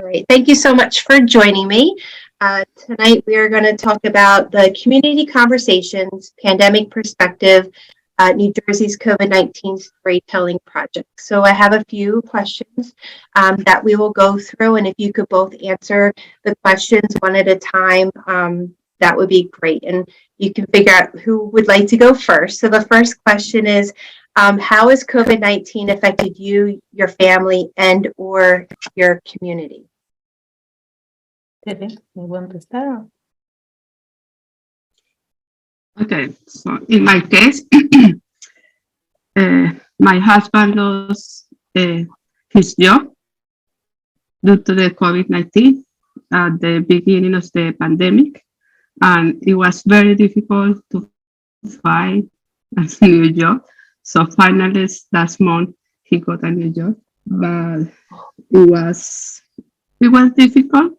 All right, thank you so much for joining me. Tonight we are going to talk about the Community Conversations Pandemic Perspective, New Jersey's COVID-19 Storytelling Project. So I have a few questions that we will go through, and if you could both answer the questions one at a time, that would be great. And you can figure out who would like to go first. So the first question is, how has COVID-19 affected you, your family, and or your community? You want to start? Okay, so in my case, my husband lost his job due to the COVID-19 at the beginning of the pandemic, and it was very difficult to find a new job. So finally, last month, he got a new job, but it was difficult.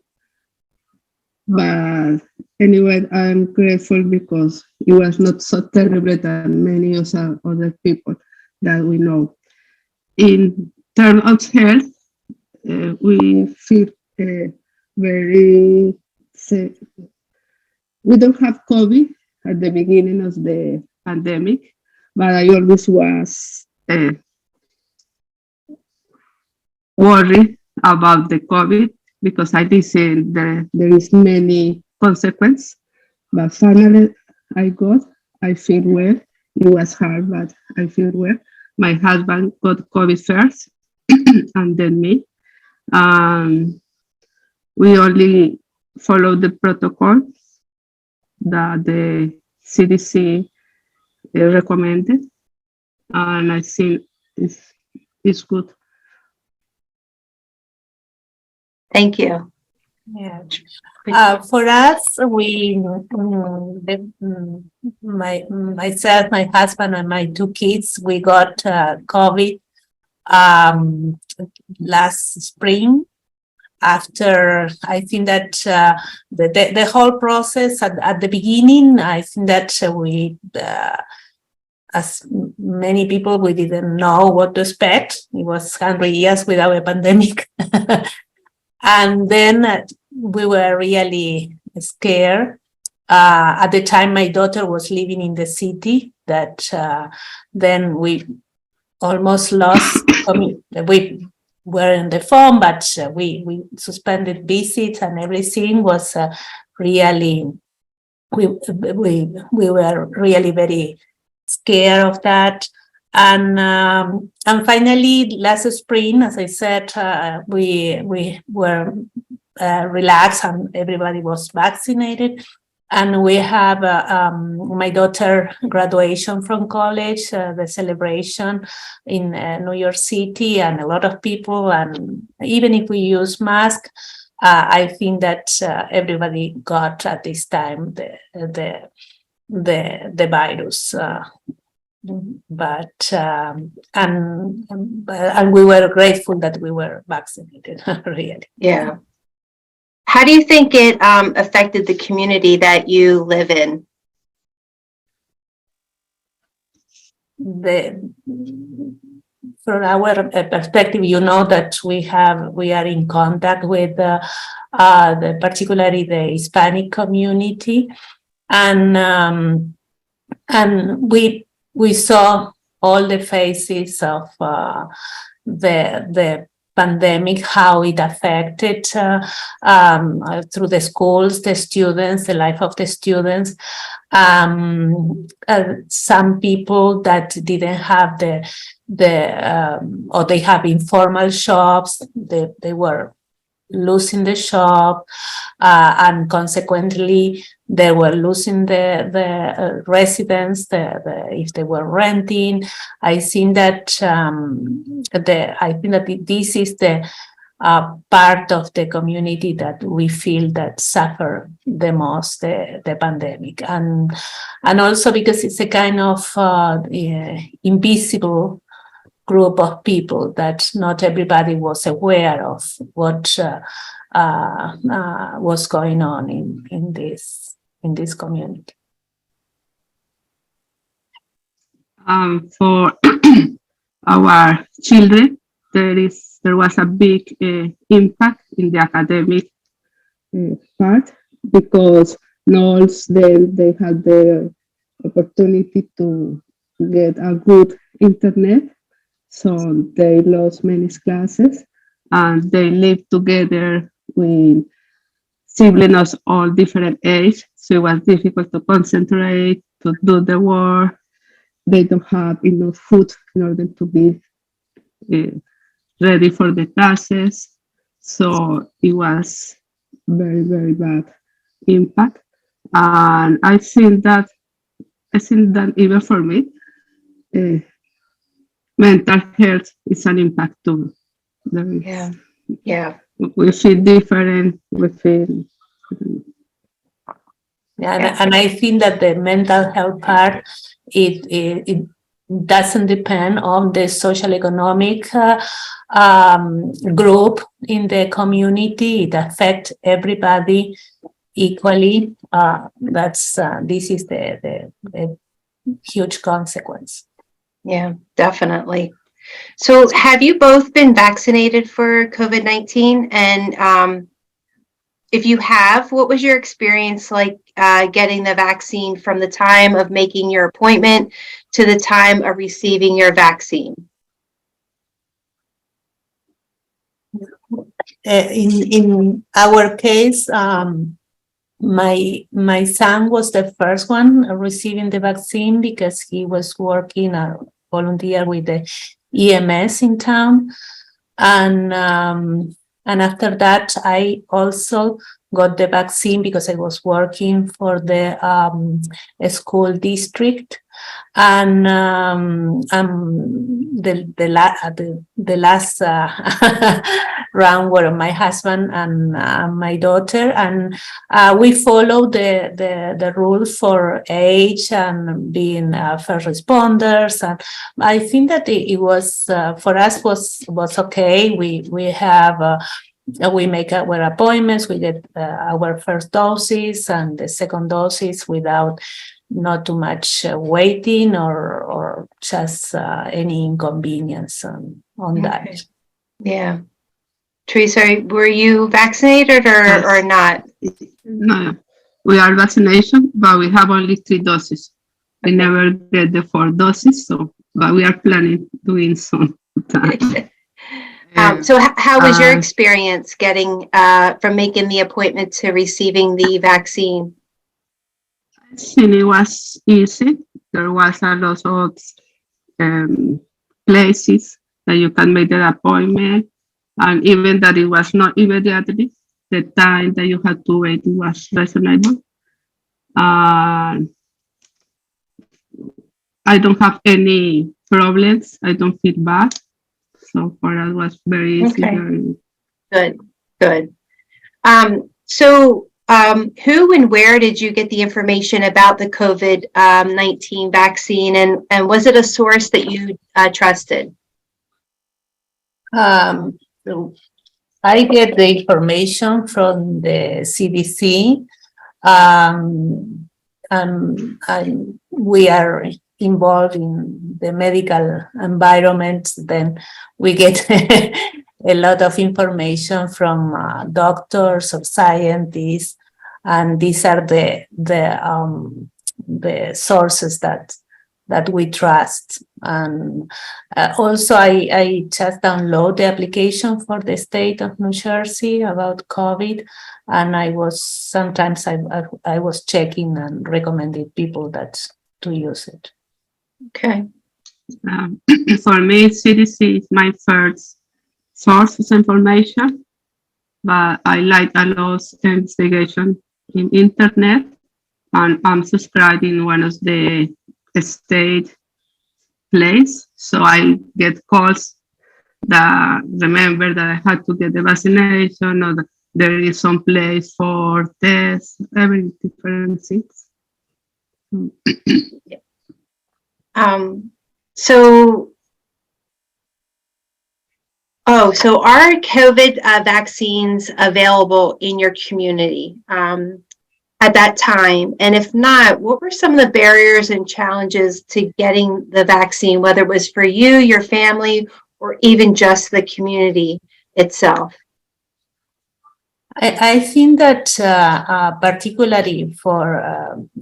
But anyway, I'm grateful because it was not so terrible than many of the other people that we know. In terms of health, we feel very safe. We don't have COVID at the beginning of the pandemic, but I always was worried about the COVID because I listen there is many consequences. But finally I feel well. It was hard, but I feel well. My husband got COVID first and then me. We only follow the protocol that the CDC recommended, and I think it's good. Thank you. Yeah. For us, myself, my husband, and my two kids, we got COVID last spring. After, I think that the whole process at the beginning, I think that we, as many people, we didn't know what to expect. It was 100 years without a pandemic. And then we were really scared. At the time, my daughter was living in the city. That then we almost lost. We were on the phone, but we suspended visits, and everything was really. We were really very scared of that. And finally, last spring, as I said, we were relaxed and everybody was vaccinated. And we have my daughter graduation from college, the celebration in New York City, and a lot of people. And even if we use masks, I think that everybody got at this time the virus. But and we were grateful that we were vaccinated. Really. Yeah. How do you think it affected the community that you live in? From our perspective, you know that we are in contact with particularly the Hispanic community, and we saw all the phases of the pandemic, how it affected through the schools, the students, the life of the students. Some people that didn't have or they have informal shops, they were losing the shop, and consequently they were losing the residence if they were renting. I think that this is the part of the community that we feel that suffer the most the pandemic, and also because it's a kind of invisible group of people that not everybody was aware of what was going on in this community. For our children, there is there was a big impact in the academic part, because not they had the opportunity to get a good internet, so they lost many classes, and they lived together with siblings of all different age, so it was difficult to concentrate, to do the work. They don't have enough food in order to be ready for the classes. So it was very, very bad impact. And I think that even for me, mental health is an impact too. Yeah. Yeah. We feel different. We feel. Yeah, and I think that the mental health part, it doesn't depend on the social economic group in the community. It affects everybody equally. This is the huge consequence. Yeah, definitely. So have you both been vaccinated for COVID-19? And if you have, what was your experience like getting the vaccine from the time of making your appointment to the time of receiving your vaccine? In our case, my son was the first one receiving the vaccine because he was working a volunteer with the EMS in town, and after that I also got the vaccine because I was working for the school district, and the last round were my husband and my daughter, and we followed the rules for age and being first responders, and I think that it was for us was okay. We have we make our appointments, we get our first doses and the second doses without not too much waiting or just any inconvenience on that. Yeah. Teresa, were you vaccinated or not? No, we are vaccinated, but we have only 3 doses. We never get the 4 doses, but we are planning doing some time. So how was your experience getting from making the appointment to receiving the vaccine? I think it was easy. There was a lot of places that you can make the appointment, and even that it was not immediately, the time that you had to wait was reasonable. I don't have any problems. I don't feel bad. So for us, was very easy. Okay. Good. So who and where did you get the information about the COVID-19 vaccine, and was it a source that you trusted? So I get the information from the CDC, and we are involved in the medical environment. Then we get a lot of information from doctors or scientists, and these are the sources that we trust. And also I just download the application for the state of New Jersey about COVID, and I was checking and recommending people to use it. Okay. For me, CDC is my first source of information, but I like a lot of investigation in internet, and I'm subscribing one of the state place, so I get calls that remember that I had to get the vaccination, or that there is some place for tests, every different things. So are COVID vaccines available in your community at that time? And if not, what were some of the barriers and challenges to getting the vaccine, whether it was for you, your family, or even just the community itself? I think that particularly for,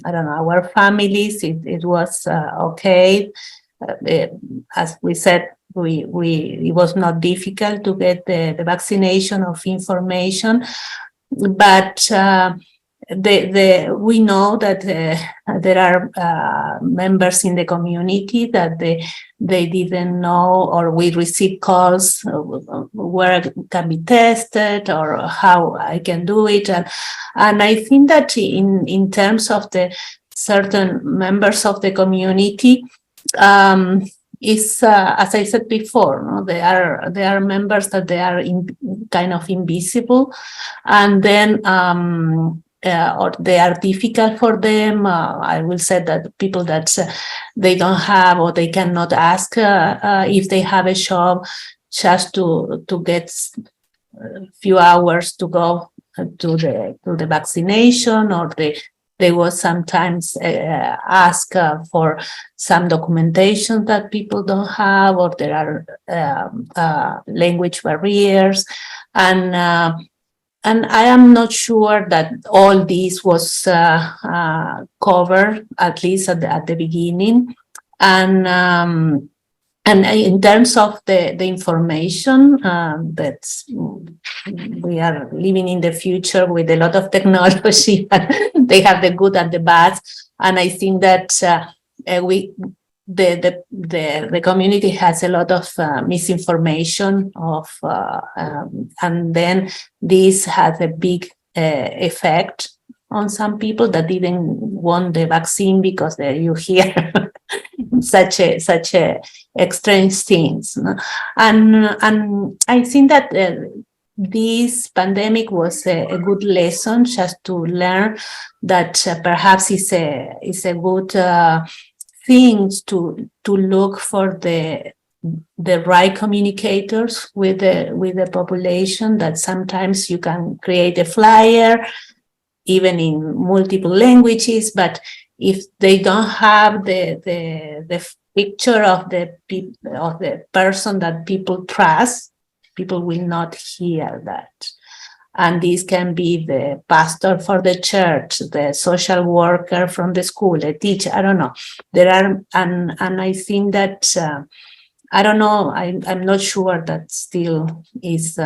I don't know, our families, it was okay. As we said, it was not difficult to get the vaccination of information, but we know that there are members in the community that they didn't know, or we receive calls where it can be tested or how I can do it, and I think that in terms of the certain members of the community, is as I said before, no? They are members that they are kind of invisible, and then or they are difficult for them. I will say that people that they don't have or they cannot ask if they have a job, just to get a few hours to go to the vaccination, or they will sometimes ask for some documentation that people don't have, or there are language barriers, and I am not sure that all this was covered, at least at the beginning, and in terms of the information, that we are living in the future with a lot of technology, and they have the good and the bad. And I think that the community has a lot of misinformation and then this has a big effect on some people that didn't want the vaccine because you hear such a strange things, no? And I think that this pandemic was a good lesson, just to learn that perhaps is a good thing to look for the right communicators with the population, that sometimes you can create a flyer even in multiple languages, but if they don't have the picture of the person that people trust, people will not hear that. And this can be the pastor for the church, the social worker from the school, a teacher, I don't know. There are, and I think that, I don't know, I'm not sure that still is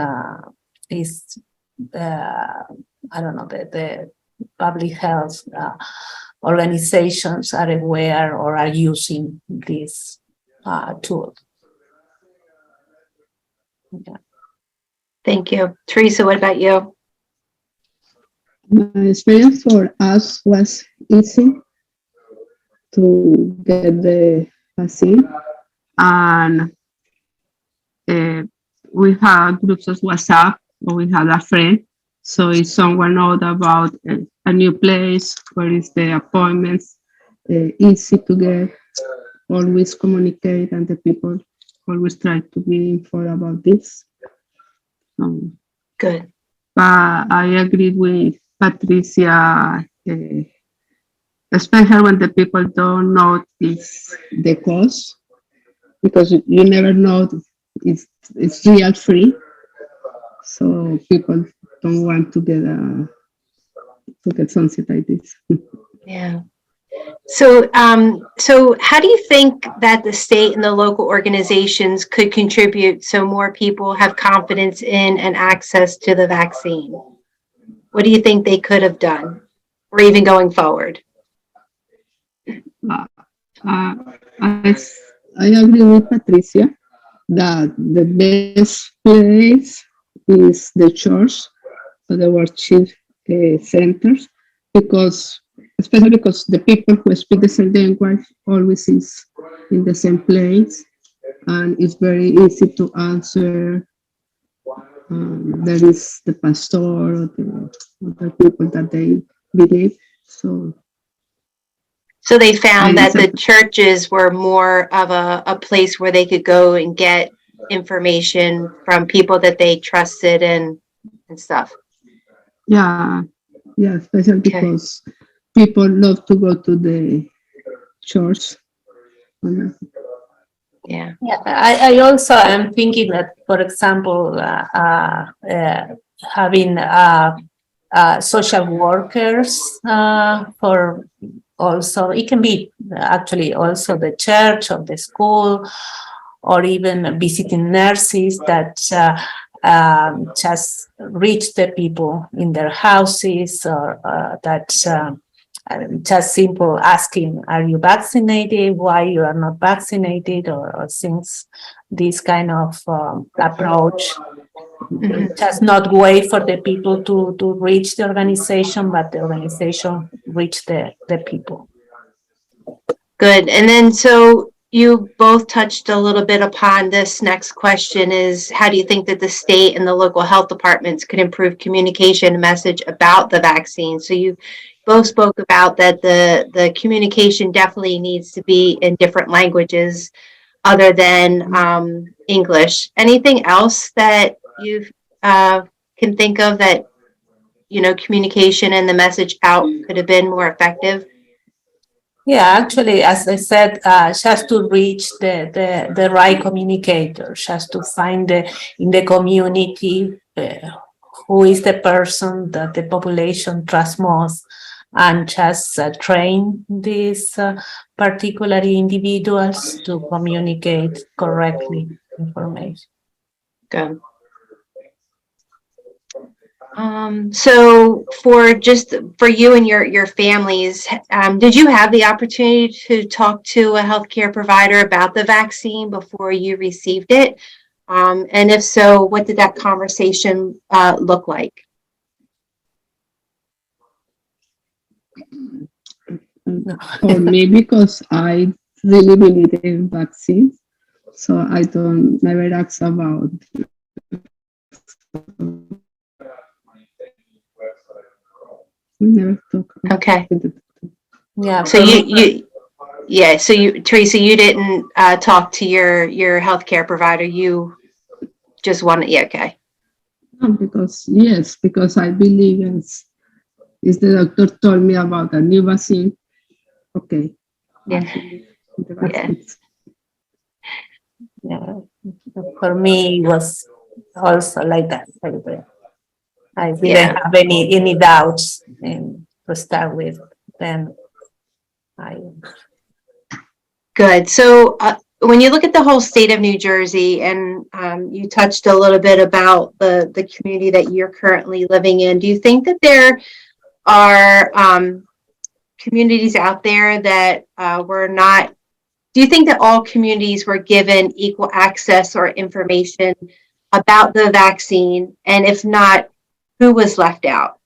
I don't know, the public health organizations are aware or are using this tool. Yeah. Thank you. Teresa, what about you? My experience for us was easy to get the vaccine, and we had groups of WhatsApp, or we had a friend. So if someone knows about a new place, where is the appointments, easy to get, always communicate, and the people always try to be informed about this. Good. But I agree with Patricia, especially when the people don't notice the cost, because you never know it's real free. So people don't want to get something like this. Yeah. So, so how do you think that the state and the local organizations could contribute so more people have confidence in and access to the vaccine? What do you think they could have done, or even going forward? I agree with Patricia that the best place is the church, or the worship centers, especially because the people who speak the same language always is in the same place, and it's very easy to answer. There is the pastor or the people that they believe. So they found that the churches were more of a place where they could go and get information from people that they trusted and stuff. Yeah, especially because people love to go to the church. Yeah. Yeah, I also am thinking that, for example, having social workers for also, it can be actually also the church or the school, or even visiting nurses that just reach the people in their houses, or that just simple asking, are you vaccinated? Why you are not vaccinated? Or things, this kind of approach. Just not wait for the people to reach the organization, but the organization reach the people. Good. And then, so you both touched a little bit upon this next question is, how do you think that the state and the local health departments could improve communication message about the vaccine? So you both spoke about that the communication definitely needs to be in different languages other than English. Anything else that you can think of that, communication and the message out could have been more effective? Yeah, actually, as I said, she has to reach the right communicator. She has to find in the community who is the person that the population trusts most, and just train these particular individuals to communicate correctly information. Good. So for you and your families, did you have the opportunity to talk to a healthcare provider about the vaccine before you received it? And if so, what did that conversation look like? For me, because I really believe in vaccines, so I don't never ask about. We never talk about. Okay. Yeah. So Teresa, you didn't talk to your healthcare provider. You just wanted, yeah, okay. No, because I believe in. If the doctor told me about a new vaccine, okay. Yeah. Yeah. For me, it was also like that. I didn't have any doubts to start with. Then Good. So when you look at the whole state of New Jersey, and you touched a little bit about the community that you're currently living in, do you think that there are communities out there that were not, do you think that all communities were given equal access or information about the vaccine? And if not, who was left out?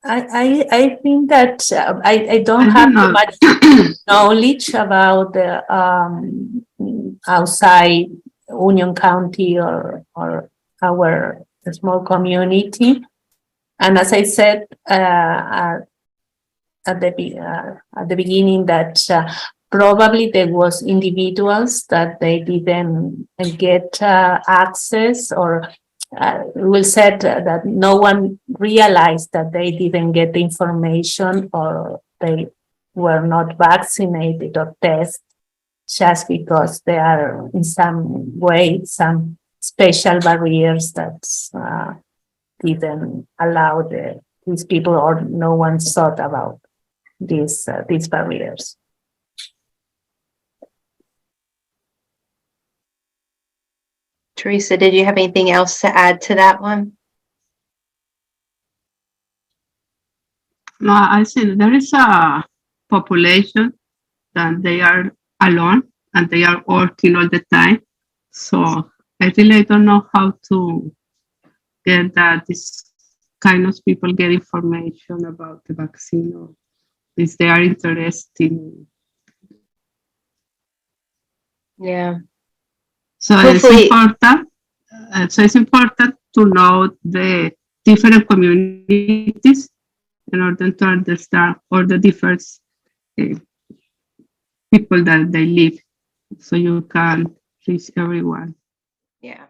I think that I don't have too much knowledge about the outside Union County or our small community. And as I said at the beginning, that probably there was individuals that they didn't get access, or will said that no one realized that they didn't get the information, or they were not vaccinated or tested, just because there are in some way some special barriers that didn't allow these people, or no one thought about these barriers. Teresa, did you have anything else to add to that one? No, I think there is a population that they are alone and they are working all the time. So I really don't know how to get that this kind of people get information about the vaccine, or if they are interested in. Yeah. So hopefully, it's important to know the different communities in order to understand all the different people that they live, so you can reach everyone. Yeah.